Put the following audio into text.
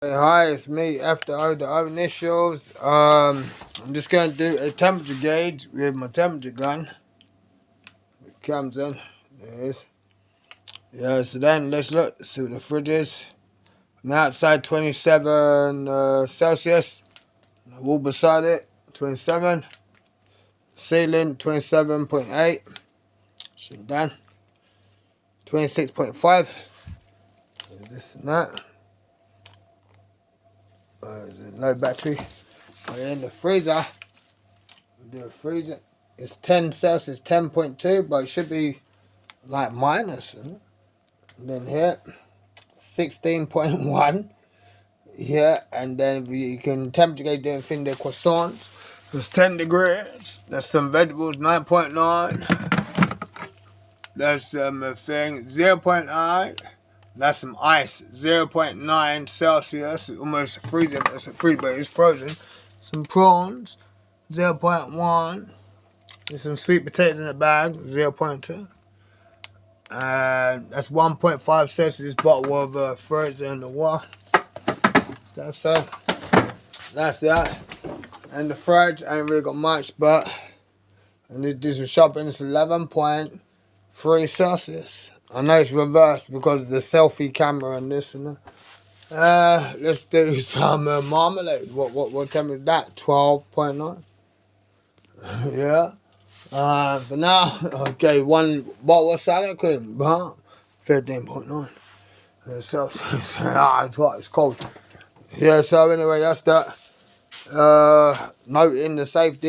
Hey, hi, it's me, f.o.o initials. I'm just going to do a temperature gauge with my temperature gun. It comes in. There it is. Yeah, so then let's look, see what the fridge is. On the outside, 27 Celsius. The wall beside it, 27. Ceiling, 27.8. Shut down. 26.5. This and that. Low battery. In the freezer. Do a freezer. It's 10 Celsius, 10.2, but it should be like minus, isn't it? And then here, 16.1. Yeah, and then you can temperature gauge the thing, the croissants. It's 10 degrees. There's some vegetables, 9.9. There's some thing, 0.8. That's some ice, 0.9 Celsius. It's almost freezing. It's a freeze, but it's frozen. Some prawns, 0.1. There's some sweet potatoes in the bag, 0.2. And that's 1.5 Celsius bottle of frozen water stuff. So that's that. And the fridge ain't really got much, but I need to do some shopping. It's 11.3 Celsius. I know it's reversed because of the selfie camera and this and that. Let's do some marmalade. What temperature is that? 12.9. Yeah. For now, okay, one bottle of sour cream, 15.9 Celsius. It's hot, it's cold. Yeah, so anyway, that's that. Note in the safety.